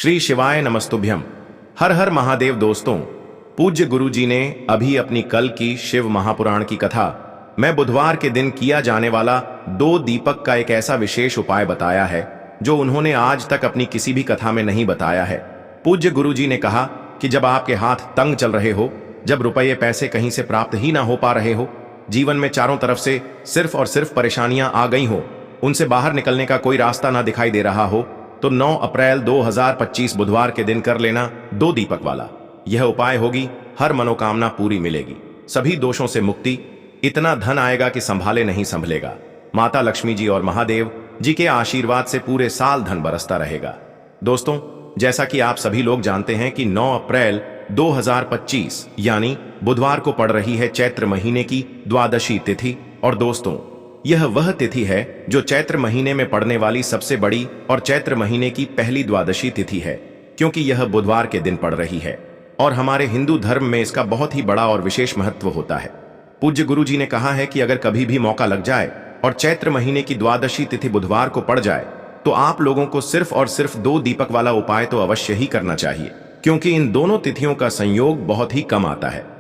श्री शिवाय नमस्तुभ्यम। हर हर महादेव। दोस्तों, पूज्य गुरु जी ने अभी अपनी कल की शिव महापुराण की कथा में बुधवार के दिन किया जाने वाला 2 दीपक का एक ऐसा विशेष उपाय बताया है जो उन्होंने आज तक अपनी किसी भी कथा में नहीं बताया है। पूज्य गुरु जी ने कहा कि जब आपके हाथ तंग चल रहे हो, जब रुपये पैसे कहीं से प्राप्त ही ना हो पा रहे हो, जीवन में चारों तरफ से सिर्फ और सिर्फ परेशानियां आ गई हो, उनसे बाहर निकलने का कोई रास्ता ना दिखाई दे रहा हो, तो 9 अप्रैल 2025 बुधवार के दिन कर लेना 2 दीपक वाला यह उपाय होगी। हर मनोकामना पूरी मिलेगी, सभी दोषों से मुक्ति, इतना धन आएगा कि संभाले नहीं संभलेगा। माता लक्ष्मी जी और महादेव जी के आशीर्वाद से पूरे साल धन बरसता रहेगा। दोस्तों, जैसा कि आप सभी लोग जानते हैं कि 9 अप्रैल 2025 यानी बुधवार को पड़ रही है चैत्र महीने की द्वादशी तिथि। और दोस्तों, यह वह तिथि है जो चैत्र महीने में पड़ने वाली सबसे बड़ी और चैत्र महीने की पहली द्वादशी तिथि है, क्योंकि यह बुधवार के दिन पड़ रही है और हमारे हिंदू धर्म में इसका बहुत ही बड़ा और विशेष महत्व होता है। पूज्य गुरु जी ने कहा है कि अगर कभी भी मौका लग जाए और चैत्र महीने की द्वादशी तिथि बुधवार को पड़ जाए तो आप लोगों को सिर्फ और सिर्फ 2 दीपक वाला उपाय तो अवश्य ही करना चाहिए, क्योंकि इन दोनों तिथियों का संयोग बहुत ही कम आता है।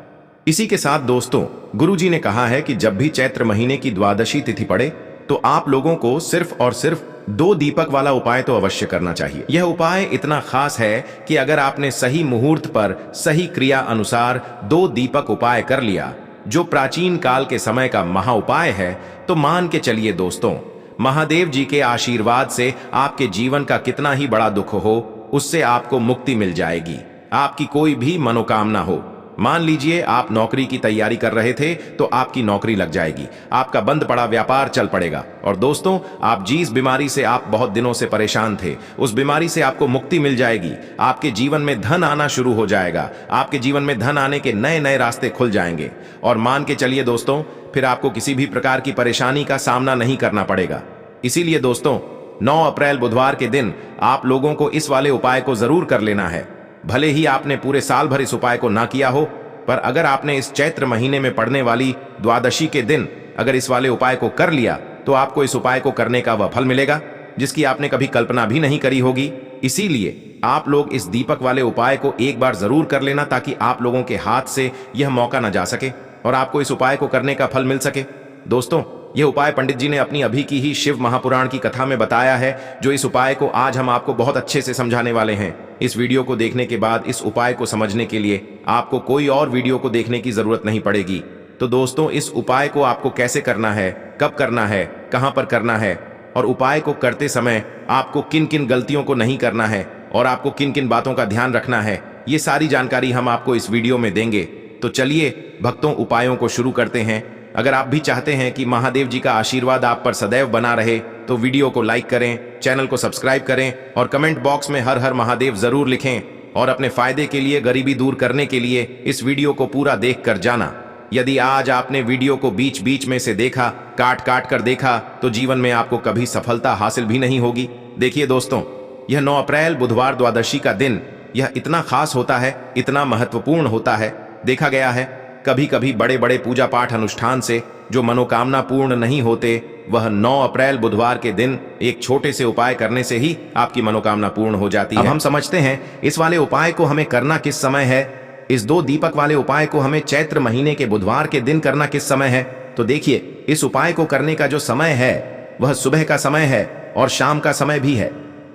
इसी के साथ दोस्तों, गुरुजी ने कहा है कि जब भी चैत्र महीने की द्वादशी तिथि पड़े तो आप लोगों को सिर्फ और सिर्फ 2 दीपक वाला उपाय तो अवश्य करना चाहिए। यह उपाय इतना खास है कि अगर आपने सही मुहूर्त पर सही क्रिया अनुसार 2 दीपक उपाय कर लिया, जो प्राचीन काल के समय का महा उपाय है, तो मान के चलिए दोस्तों, महादेव जी के आशीर्वाद से आपके जीवन का कितना ही बड़ा दुख हो, उससे आपको मुक्ति मिल जाएगी। आपकी कोई भी मनोकामना हो, मान लीजिए आप नौकरी की तैयारी कर रहे थे तो आपकी नौकरी लग जाएगी, आपका बंद पड़ा व्यापार चल पड़ेगा। और दोस्तों, आप जिस बीमारी से आप बहुत दिनों से परेशान थे, उस बीमारी से आपको मुक्ति मिल जाएगी। आपके जीवन में धन आना शुरू हो जाएगा, आपके जीवन में धन आने के नए नए रास्ते खुल जाएंगे। और मान के चलिए दोस्तों, फिर आपको किसी भी प्रकार की परेशानी का सामना नहीं करना पड़ेगा। इसीलिए दोस्तों, 9 अप्रैल बुधवार के दिन आप लोगों को इस वाले उपाय को जरूर कर लेना है। भले ही आपने पूरे साल भर इस उपाय को ना किया हो, पर अगर आपने इस चैत्र महीने में पड़ने वाली द्वादशी के दिन अगर इस वाले उपाय को कर लिया तो आपको इस उपाय को करने का वह फल मिलेगा जिसकी आपने कभी कल्पना भी नहीं करी होगी। इसीलिए आप लोग इस दीपक वाले उपाय को एक बार जरूर कर लेना, ताकि आप लोगों के हाथ से यह मौका न जा सके और आपको इस उपाय को करने का फल मिल सके। दोस्तों, यह उपाय पंडित जी ने अपनी अभी की ही शिव महापुराण की कथा में बताया है, जो इस उपाय को आज हम आपको बहुत अच्छे से समझाने वाले हैं। इस वीडियो को देखने के बाद इस उपाय को समझने के लिए आपको कोई और वीडियो को देखने की जरूरत नहीं पड़ेगी। तो दोस्तों, इस उपाय को आपको कैसे करना है, कब करना है, कहां पर करना है, और उपाय को करते समय आपको किन किन गलतियों को नहीं करना है और आपको किन किन बातों का ध्यान रखना है, ये सारी जानकारी हम आपको इस वीडियो में देंगे। तो चलिए भक्तों, उपायों को शुरू करते हैं। अगर आप भी चाहते हैं कि महादेव जी का आशीर्वाद आप पर सदैव बना रहे, तो वीडियो को लाइक करें, चैनल को सब्सक्राइब करें और कमेंट बॉक्स में हर हर महादेव जरूर लिखें। और अपने फायदे के लिए, गरीबी दूर करने के लिए इस वीडियो को पूरा देख कर जाना। यदि आज आपने वीडियो को बीच बीच में से देखा, काट काट कर देखा, तो जीवन में आपको कभी सफलता हासिल भी नहीं होगी। देखिए दोस्तों, यह 9 अप्रैल बुधवार द्वादशी का दिन यह इतना खास होता है, इतना महत्वपूर्ण होता है। देखा गया है कभी कभी बड़े बड़े पूजा पाठ अनुष्ठान से जो मनोकामना पूर्ण नहीं होते, वह 9 अप्रैल बुधवार के दिन एक छोटे से उपाय करने से ही आपकी मनोकामना पूर्ण हो जाती है। अब हम समझते हैं इस वाले उपाय को हमें करना किस समय है। इस 2 दीपक वाले उपाय को हमें चैत्र महीने के बुधवार के दिन करना किस समय है। तो देखिए, इस उपाय को करने का जो समय है वह सुबह का समय है और शाम का समय भी है।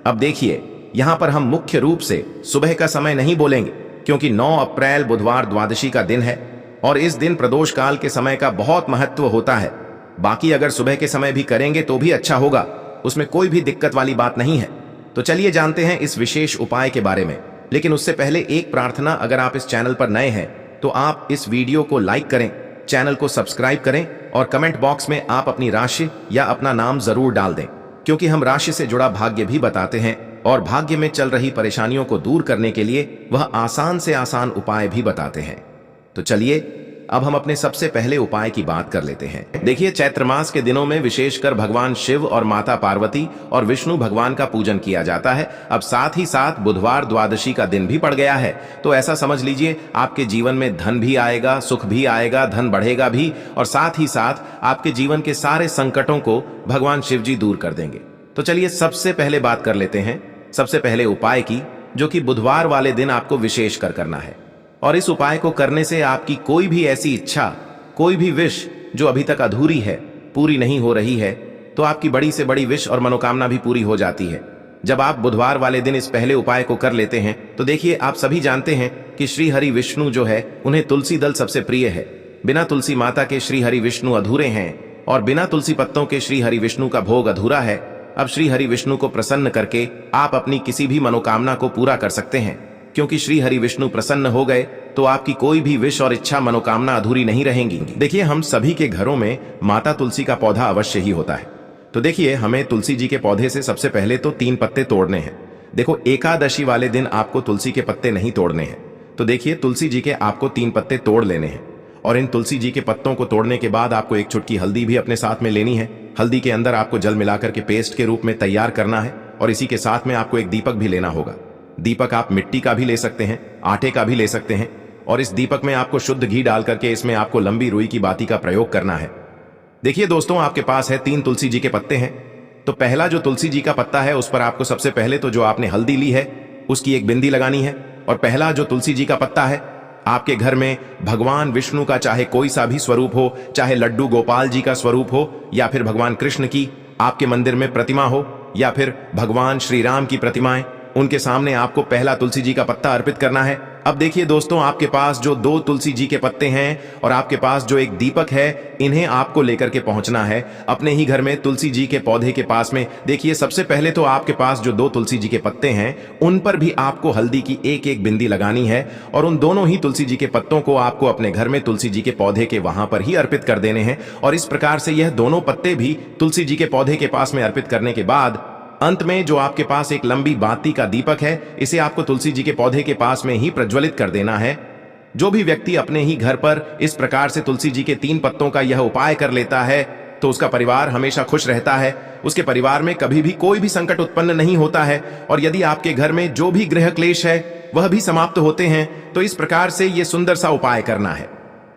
अब देखिए, यहाँ पर हम मुख्य रूप से सुबह का समय नहीं बोलेंगे, क्योंकि 9 अप्रैल बुधवार द्वादशी का दिन है और इस दिन प्रदोष काल के समय का बहुत महत्व होता है। बाकी अगर सुबह के समय भी करेंगे तो भी अच्छा होगा, उसमें कोई भी दिक्कत वाली बात नहीं है। तो चलिए जानते हैं इस विशेष उपाय के बारे में। लेकिन उससे पहले एक प्रार्थना, अगर आप इस चैनल पर नए हैं तो आप इस वीडियो को लाइक करें, चैनल को सब्सक्राइब करें और कमेंट बॉक्स में आप अपनी राशि या अपना नाम जरूर डाल दें, क्योंकि हम राशि से जुड़ा भाग्य भी बताते हैं और भाग्य में चल रही परेशानियों को दूर करने के लिए वह आसान से आसान उपाय भी बताते हैं। तो चलिए अब हम अपने सबसे पहले उपाय की बात कर लेते हैं। देखिए, चैत्र मास के दिनों में विशेषकर भगवान शिव और माता पार्वती और विष्णु भगवान का पूजन किया जाता है। अब साथ ही साथ बुधवार द्वादशी का दिन भी पड़ गया है, तो ऐसा समझ लीजिए आपके जीवन में धन भी आएगा, सुख भी आएगा, धन बढ़ेगा भी, और साथ ही साथ आपके जीवन के सारे संकटों को भगवान शिव जी दूर कर देंगे। तो चलिए सबसे पहले बात कर लेते हैं सबसे पहले उपाय की, जो कि बुधवार वाले दिन आपको विशेष कर करना है। और इस उपाय को करने से आपकी कोई भी ऐसी इच्छा, कोई भी विश जो अभी तक अधूरी है, पूरी नहीं हो रही है, तो आपकी बड़ी से बड़ी विश और मनोकामना भी पूरी हो जाती है। जब आप बुधवार वाले दिन इस पहले उपाय को कर लेते हैं तो देखिए, आप सभी जानते हैं कि श्री हरि विष्णु जो है उन्हें तुलसी दल सबसे प्रिय है। बिना तुलसी माता के श्री हरि विष्णु अधूरे हैं और बिना तुलसी पत्तों के श्री हरि विष्णु का भोग अधूरा है। अब श्री हरि विष्णु को प्रसन्न करके आप अपनी किसी भी मनोकामना को पूरा कर सकते हैं, क्योंकि श्री हरि विष्णु प्रसन्न हो गए तो आपकी कोई भी विश और इच्छा मनोकामना अधूरी नहीं रहेंगी। देखिए, हम सभी के घरों में माता तुलसी का पौधा अवश्य ही होता है। तो देखिए, हमें तुलसी जी के पौधे से सबसे पहले तो 3 पत्ते तोड़ने हैं। देखो, एकादशी वाले दिन आपको तुलसी के पत्ते नहीं तोड़ने हैं। तो देखिए, तुलसी जी के आपको 3 पत्ते तोड़ लेने हैं और इन तुलसी जी के पत्तों को तोड़ने के बाद आपको 1 चुटकी हल्दी भी अपने साथ में लेनी है। हल्दी के अंदर आपको जल मिलाकर के पेस्ट के रूप में तैयार करना है और इसी के साथ में आपको एक दीपक भी लेना होगा। दीपक आप मिट्टी का भी ले सकते हैं, आटे का भी ले सकते हैं और इस दीपक में आपको शुद्ध घी डाल करके इसमें आपको लंबी रुई की बाती का प्रयोग करना है। देखिए दोस्तों, आपके पास है 3 तुलसी जी के पत्ते हैं। तो पहला जो तुलसी जी का पत्ता है उस पर आपको सबसे पहले तो जो आपने हल्दी ली है उसकी एक बिंदी लगानी है। और पहला जो तुलसी जी का पत्ता है, आपके घर में भगवान विष्णु का चाहे कोई सा भी स्वरूप हो, चाहे लड्डू गोपाल जी का स्वरूप हो या फिर भगवान कृष्ण की आपके मंदिर में प्रतिमा हो या फिर भगवान श्री राम की प्रतिमाएं, उनके सामने आपको पहला तुलसी जी का पत्ता अर्पित करना है। अब देखिए दोस्तों, आपके पास जो 2 तुलसी जी के पत्ते हैं और आपके पास जो एक दीपक है, इन्हें आपको लेकर के पहुंचना है अपने ही घर में तुलसी जी के पौधे के पास में। देखिए, सबसे पहले तो आपके पास जो 2 तुलसी जी के पत्ते हैं उन पर भी आपको हल्दी की एक बिंदी लगानी है और उन दोनों ही तुलसी जी के पत्तों को आपको अपने घर में तुलसी जी के पौधे के वहां पर ही अर्पित कर देने हैं। और इस प्रकार से यह दोनों पत्ते भी तुलसी जी के पौधे के पास में अर्पित करने के बाद अंत में जो आपके पास एक लंबी बाती का दीपक है, इसे आपको तुलसी जी के पौधे के पास में ही प्रज्वलित कर देना है। जो भी व्यक्ति अपने ही घर पर इस प्रकार से तुलसी जी के 3 पत्तों का यह उपाय कर लेता है तो उसका परिवार हमेशा खुश रहता है। उसके परिवार में कभी भी कोई भी संकट उत्पन्न नहीं होता है और यदि आपके घर में जो भी गृह क्लेश है वह भी समाप्त होते हैं। तो इस प्रकार से यह सुंदर सा उपाय करना है।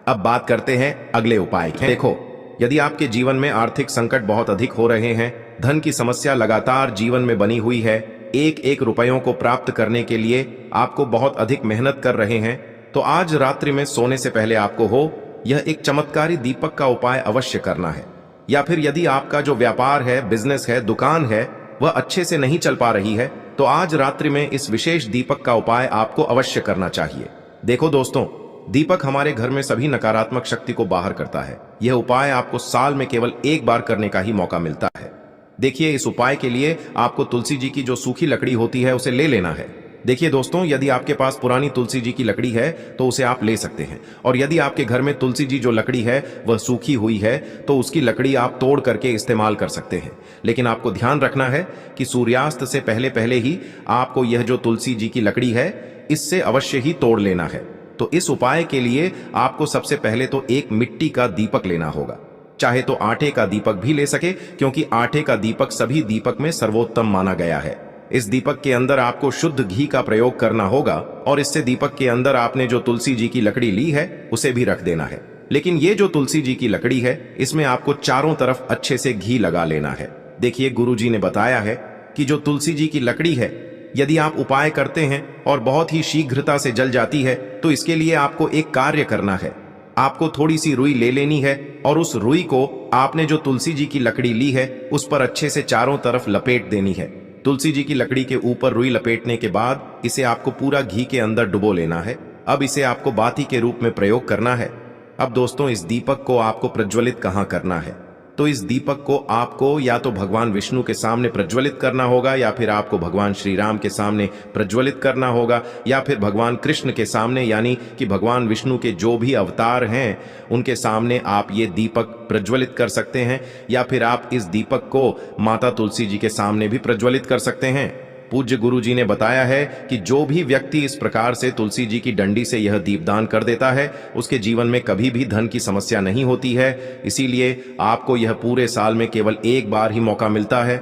अब बात करते हैं अगले उपाय की। देखो, यदि आपके जीवन में आर्थिक संकट बहुत अधिक हो रहे हैं, धन की समस्या लगातार जीवन में बनी हुई है, एक रुपयों को प्राप्त करने के लिए आपको बहुत अधिक मेहनत कर रहे हैं, तो आज रात्रि में सोने से पहले आपको हो यह एक चमत्कारी दीपक का उपाय अवश्य करना है। या फिर यदि आपका जो व्यापार है, बिजनेस है, दुकान है, वह अच्छे से नहीं चल पा रही है, तो आज रात्रि में इस विशेष दीपक का उपाय आपको अवश्य करना चाहिए। देखो दोस्तों, दीपक हमारे घर में सभी नकारात्मक शक्ति को बाहर करता है। यह उपाय आपको साल में केवल 1 बार करने का ही मौका मिलता है। देखिए, इस उपाय के लिए आपको तुलसी जी की जो सूखी लकड़ी होती है उसे ले लेना है। देखिए दोस्तों, यदि आपके पास पुरानी तुलसी जी की लकड़ी है तो उसे आप ले सकते हैं और यदि आपके घर में तुलसी जी जो लकड़ी है वह सूखी हुई है तो उसकी लकड़ी आप तोड़ करके इस्तेमाल कर सकते हैं। लेकिन आपको ध्यान रखना है कि सूर्यास्त से पहले ही आपको यह जो तुलसी जी की लकड़ी है इससे अवश्य ही तोड़ लेना है। तो इस उपाय के लिए आपको सबसे पहले तो एक मिट्टी का दीपक लेना होगा। चाहे तो आटे का दीपक भी ले सके, क्योंकि आटे का दीपक सभी दीपक में सर्वोत्तम माना गया है। इस दीपक के अंदर आपको शुद्ध घी का प्रयोग करना होगा और इससे दीपक के अंदर आपने जो तुलसी जी की लकड़ी ली है उसे भी रख देना है। लेकिन ये जो तुलसी जी की लकड़ी है इसमें आपको चारों तरफ अच्छे से घी लगा लेना है। देखिए, गुरु जी ने बताया है कि जो तुलसी जी की लकड़ी है, यदि आप उपाय करते हैं और बहुत ही शीघ्रता से जल जाती है तो इसके लिए आपको एक कार्य करना है। आपको थोड़ी सी रुई ले लेनी है और उस रुई को आपने जो तुलसी जी की लकड़ी ली है उस पर अच्छे से चारों तरफ लपेट देनी है। तुलसी जी की लकड़ी के ऊपर रुई लपेटने के बाद इसे आपको पूरा घी के अंदर डुबो लेना है। अब इसे आपको बाती के रूप में प्रयोग करना है। अब दोस्तों, इस दीपक को आपको प्रज्वलित कहाँ करना है? तो इस दीपक को आपको या तो भगवान विष्णु के सामने प्रज्वलित करना होगा या फिर आपको भगवान श्री राम के सामने प्रज्वलित करना होगा या फिर भगवान कृष्ण के सामने, यानी कि भगवान विष्णु के जो भी अवतार हैं उनके सामने आप ये दीपक प्रज्वलित कर सकते हैं। या फिर आप इस दीपक को माता तुलसी जी के सामने भी प्रज्वलित कर सकते हैं। पूज्य गुरु जी ने बताया है कि जो भी व्यक्ति इस प्रकार से तुलसी जी की डंडी से यह दीपदान कर देता है उसके जीवन में कभी भी धन की समस्या नहीं होती है। इसीलिए आपको यह पूरे साल में केवल 1 बार ही मौका मिलता है।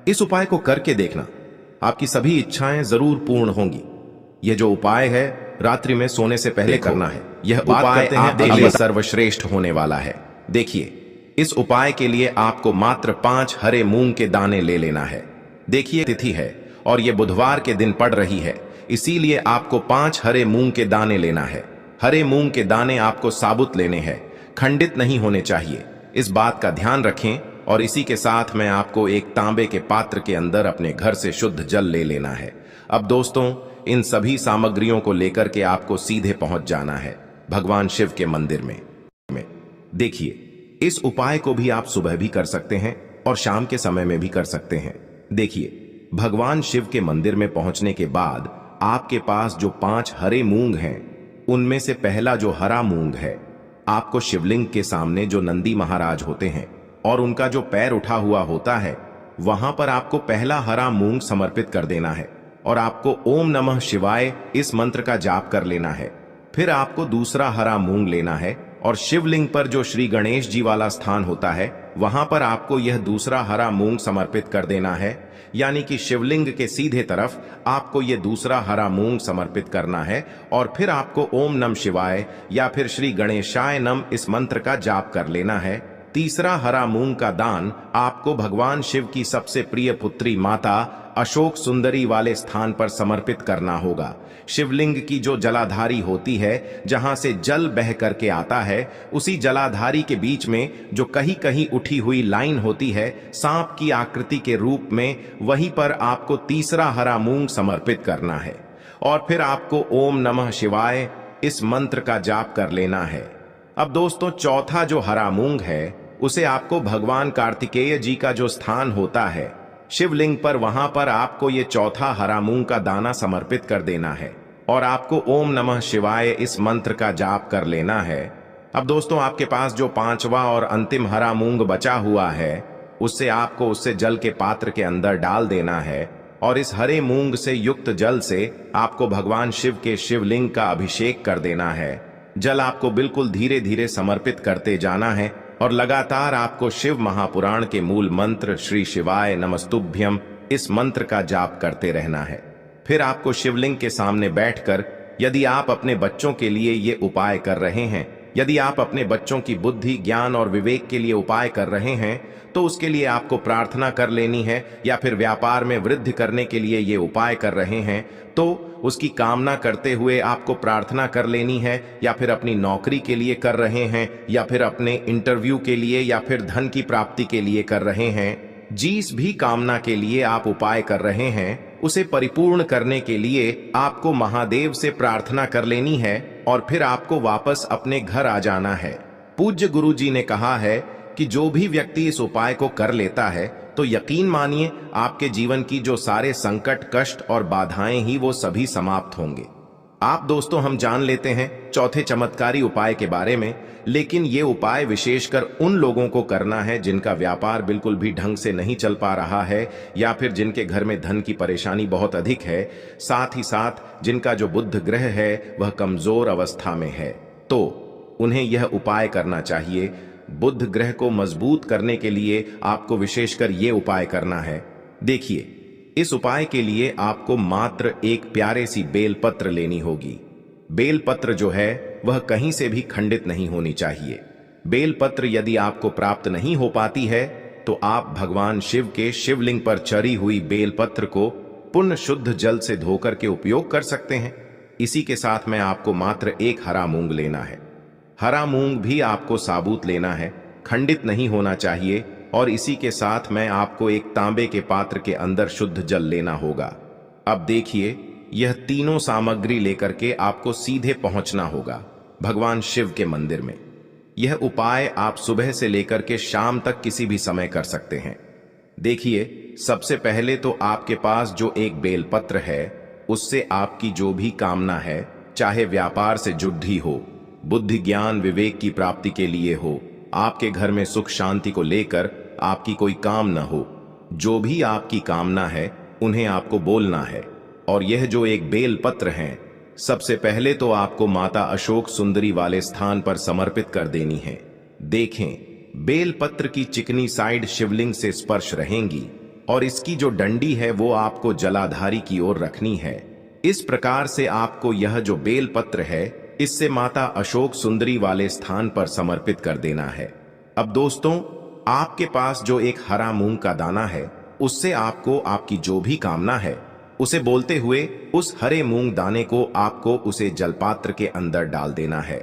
इस उपाय को करके देखना, आपकी सभी इच्छाएं जरूर पूर्ण होंगी। यह जो उपाय है रात्रि में सोने से पहले करना है। यह उपाय आपके लिए सर्वश्रेष्ठ होने वाला है। देखिए, इस उपाय के लिए आपको मात्र 5 हरे मूंग के दाने ले लेना है। देखिए, तिथि है और ये बुधवार के दिन पड़ रही है, इसीलिए आपको 5 हरे मूंग के दाने लेना है। हरे मूंग के दाने आपको साबुत लेने हैं, खंडित नहीं होने चाहिए। इस बात का ध्यान रखें। और इसी के साथ मैं आपको एक तांबे के पात्र के अंदर अपने घर से शुद्ध जल ले लेना है। अब दोस्तों, इन सभी सामग्रियों को लेकर के आपको सीधे पहुंच जाना है भगवान शिव के मंदिर में। देखिए, इस उपाय को भी आप सुबह भी कर सकते हैं और शाम के समय में भी कर सकते हैं। देखिए, भगवान शिव के मंदिर में पहुंचने के बाद आपके पास जो 5 हरे मूंग हैं, उनमें से पहला जो हरा मूंग है, आपको शिवलिंग के सामने जो नंदी महाराज होते हैं और उनका जो पैर उठा हुआ होता है, वहां पर आपको पहला हरा मूंग समर्पित कर देना है और आपको ओम नमः शिवाय इस मंत्र का जाप कर लेना है। फिर आपको दूसरा हरा मूंग लेना है और शिवलिंग पर जो श्री गणेश जी वाला स्थान होता है, वहां पर आपको यह दूसरा हरा मूंग समर्पित कर देना है। यानी कि शिवलिंग के सीधे तरफ आपको यह दूसरा हरा मूंग समर्पित करना है और फिर आपको ओम नमः शिवाय या फिर श्री गणेशाय नम इस मंत्र का जाप कर लेना है। तीसरा हरा मूंग का दान आपको भगवान शिव की सबसे प्रिय पुत्री माता अशोक सुंदरी वाले स्थान पर समर्पित करना होगा। शिवलिंग की जो जलाधारी होती है, जहां से जल बह करके आता है, उसी जलाधारी के बीच में जो कहीं कहीं उठी हुई लाइन होती है सांप की आकृति के रूप में, वहीं पर आपको तीसरा हरा मूंग समर्पित करना है और फिर आपको ओम नमः शिवाय इस मंत्र का जाप कर लेना है। अब दोस्तों, चौथा जो हरा मूंग है, उसे आपको भगवान कार्तिकेय जी का जो स्थान होता है शिवलिंग पर, वहां पर आपको ये चौथा हरा मूंग का दाना समर्पित कर देना है और आपको ओम नमः शिवाय इस मंत्र का जाप कर लेना है। अब दोस्तों, आपके पास जो 5वां और अंतिम हरा मूंग बचा हुआ है, उससे जल के पात्र के अंदर डाल देना है और इस हरे मूंग से युक्त जल से आपको भगवान शिव के शिवलिंग का अभिषेक कर देना है। जल आपको बिल्कुल धीरे धीरे समर्पित करते जाना है और लगातार आपको शिव महापुराण के मूल मंत्र श्री शिवाय नमस्तुभ्यम इस मंत्र का जाप करते रहना है। फिर आपको शिवलिंग के सामने बैठकर, यदि आप अपने बच्चों के लिए ये उपाय कर रहे हैं, यदि आप अपने बच्चों की बुद्धि, ज्ञान और विवेक के लिए उपाय कर रहे हैं, तो उसके लिए आपको प्रार्थना कर लेनी है। या फिर व्यापार में वृद्धि करने के लिए ये उपाय कर रहे हैं, तो उसकी कामना करते हुए आपको प्रार्थना कर लेनी है। या फिर अपनी नौकरी के लिए कर रहे हैं, या फिर अपने इंटरव्यू के लिए, या फिर धन की प्राप्ति के लिए कर रहे हैं, जिस भी कामना के लिए आप उपाय कर रहे हैं, उसे परिपूर्ण करने के लिए आपको महादेव से प्रार्थना कर लेनी है और फिर आपको वापस अपने घर आ जाना है। पूज्य गुरु जी ने कहा है कि जो भी व्यक्ति इस उपाय को कर लेता है, तो यकीन मानिए आपके जीवन की जो सारे संकट, कष्ट और बाधाएं ही वो सभी समाप्त होंगे। आप दोस्तों, हम जान लेते हैं चौथे चमत्कारी उपाय के बारे में, लेकिन ये उपाय विशेषकर उन लोगों को करना है जिनका व्यापार बिल्कुल भी ढंग से नहीं चल पा रहा है, या फिर जिनके घर में धन की परेशानी बहुत अधिक है, साथ ही साथ जिनका जो बुध ग्रह है वह कमजोर अवस्था में है, तो उन्हें यह उपाय करना चाहिए। बुध ग्रह को मजबूत करने के लिए आपको विशेषकर ये उपाय करना है। देखिए, इस उपाय के लिए आपको मात्र एक प्यारे सी बेलपत्र लेनी होगी। बेलपत्र जो है वह कहीं से भी खंडित नहीं होनी चाहिए। बेलपत्र यदि आपको प्राप्त नहीं हो पाती है, तो आप भगवान शिव के शिवलिंग पर चढ़ी हुई बेलपत्र को पुण्य शुद्ध जल से धोकर के उपयोग कर सकते हैं। इसी के साथ में आपको मात्र एक हरा मूंग लेना है। हरा मूंग भी आपको साबुत लेना है, खंडित नहीं होना चाहिए। और इसी के साथ में आपको एक तांबे के पात्र के अंदर शुद्ध जल लेना होगा। अब देखिए, यह तीनों सामग्री लेकर के आपको सीधे पहुंचना होगा भगवान शिव के मंदिर में। यह उपाय आप सुबह से लेकर के शाम तक किसी भी समय कर सकते हैं। देखिए, सबसे पहले तो आपके पास जो एक बेलपत्र है, उससे आपकी जो भी कामना है, चाहे व्यापार से जुड़ी हो, बुद्धि ज्ञान विवेक की प्राप्ति के लिए हो, आपके घर में सुख शांति को लेकर आपकी कोई काम न हो, जो भी आपकी कामना है उन्हें आपको बोलना है। और यह जो एक बेल पत्र है, सबसे पहले तो आपको माता अशोक सुंदरी वाले स्थान पर समर्पित कर देनी है। देखें, बेल पत्र की चिकनी साइड शिवलिंग से स्पर्श रहेंगी और इसकी जो डंडी है वो आपको जलाधारी की ओर रखनी है। इस प्रकार से आपको यह जो बेल पत्र है, इससे माता अशोक सुंदरी वाले स्थान पर समर्पित कर देना है। अब दोस्तों, आपके पास जो एक हरा मूंग का दाना है, उससे आपको आपकी जो भी कामना है उसे बोलते हुए उस हरे मूंग दाने को आपको उसे जलपात्र के अंदर डाल देना है।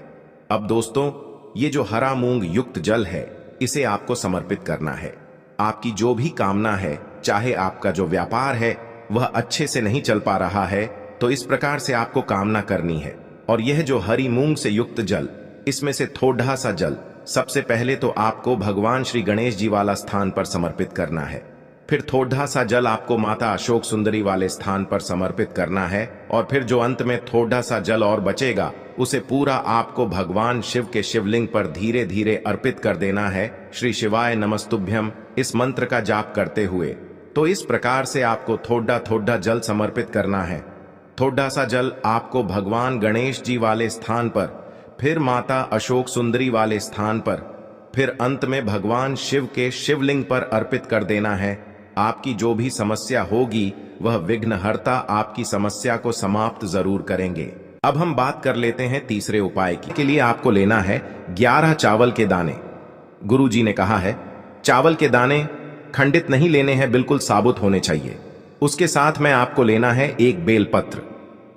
अब दोस्तों, ये जो हरा मूंग युक्त जल है, इसे आपको समर्पित करना है। आपकी जो भी कामना है, चाहे आपका जो व्यापार है वह अच्छे से नहीं चल पा रहा है, तो इस प्रकार से आपको कामना करनी है। और यह जो हरी मूंग से युक्त जल, इसमें से थोड़ा सा जल सबसे पहले तो आपको भगवान श्री गणेश जी वाला स्थान पर समर्पित करना है। फिर थोड़ा सा जल आपको माता अशोक सुंदरी वाले स्थान पर समर्पित करना है। और फिर जो अंत में थोड़ा सा जल और बचेगा, उसे पूरा आपको भगवान शिव के शिवलिंग पर धीरे धीरे अर्पित कर देना है। श्री शिवाय नमस्तुभ्यम इस मंत्र का जाप करते हुए। तो इस प्रकार से आपको थोड़ा थोड़ा जल समर्पित करना है। थोड़ा सा जल आपको भगवान गणेश जी वाले स्थान पर, फिर माता अशोक सुंदरी वाले स्थान पर, फिर अंत में भगवान शिव के शिवलिंग पर अर्पित कर देना है। आपकी जो भी समस्या होगी, वह विघ्नहर्ता आपकी समस्या को समाप्त जरूर करेंगे। अब हम बात कर लेते हैं तीसरे उपाय की। के लिए आपको लेना है 11 चावल के दाने। गुरु जी ने कहा है चावल के दाने खंडित नहीं लेने हैं, बिल्कुल साबुत होने चाहिए। उसके साथ में आपको लेना है एक बेलपत्र।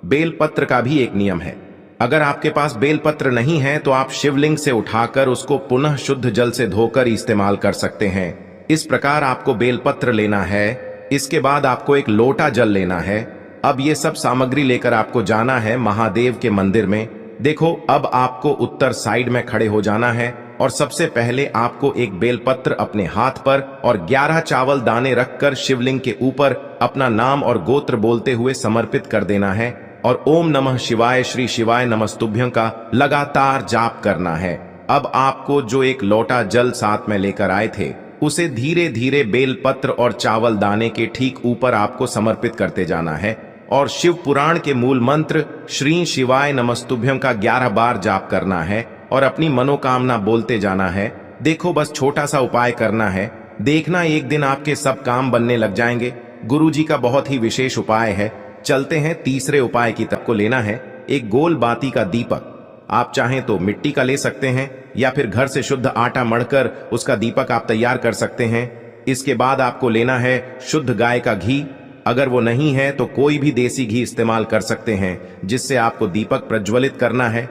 बेलपत्र का भी एक नियम है, अगर आपके पास बेलपत्र नहीं है तो आप शिवलिंग से उठाकर उसको पुनः शुद्ध जल से धोकर इस्तेमाल कर सकते हैं। इस प्रकार आपको बेलपत्र लेना है। इसके बाद आपको एक लोटा जल लेना है। अब ये सब सामग्री लेकर आपको जाना है महादेव के मंदिर में। देखो, अब आपको उत्तर साइड में खड़े हो जाना है और सबसे पहले आपको एक बेलपत्र अपने हाथ पर और 11 चावल दाने रखकर शिवलिंग के ऊपर अपना नाम और गोत्र बोलते हुए समर्पित कर देना है। और ओम नमः शिवाय श्री शिवाय नमस्तुभ्यं का लगातार जाप करना है। अब आपको जो एक लोटा जल साथ में लेकर आए थे, उसे धीरे धीरे बेलपत्र और चावल दाने के ठीक ऊपर आपको समर्पित करते जाना है और शिव पुराण के मूल मंत्र श्री शिवाय नमस्तुभ्यं का 11 बार जाप करना है और अपनी मनोकामना बोलते जाना है। देखो, बस छोटा सा उपाय करना है, देखना एक दिन आपके सब काम बनने लग जाएंगे। गुरुजी का बहुत ही विशेष उपाय है। चलते हैं तीसरे उपाय की तरफ। को लेना है एक गोल बाती का दीपक। आप चाहें तो मिट्टी का ले सकते हैं या फिर घर से शुद्ध आटा मढ़कर उसका दीपक आप तैयार कर सकते हैं। इसके बाद आपको लेना है शुद्ध गाय का घी। अगर वो नहीं है तो कोई भी देसी घी इस्तेमाल कर सकते हैं, जिससे आपको दीपक प्रज्वलित करना है।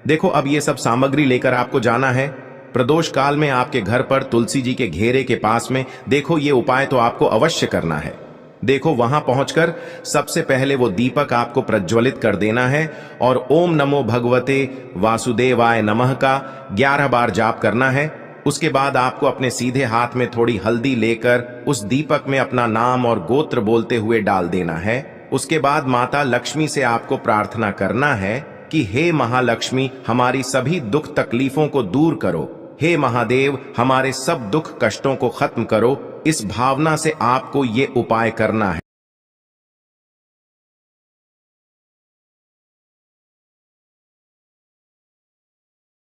देखो, अब ये सब सामग्री लेकर आपको जाना है प्रदोष काल में आपके घर पर तुलसी जी के घेरे के पास में। देखो, ये उपाय तो आपको अवश्य करना है। देखो, वहां पहुंचकर सबसे पहले वो दीपक आपको प्रज्वलित कर देना है और ओम नमो भगवते वासुदेवाय नमः का 11 बार जाप करना है। उसके बाद आपको अपने सीधे हाथ में थोड़ी हल्दी लेकर उस दीपक में अपना नाम और गोत्र बोलते हुए डाल देना है। उसके बाद माता लक्ष्मी से आपको प्रार्थना करना है कि हे महालक्ष्मी, हमारी सभी दुख तकलीफों को दूर करो। हे महादेव, हमारे सब दुख कष्टों को खत्म करो। इस भावना से आपको ये उपाय करना है।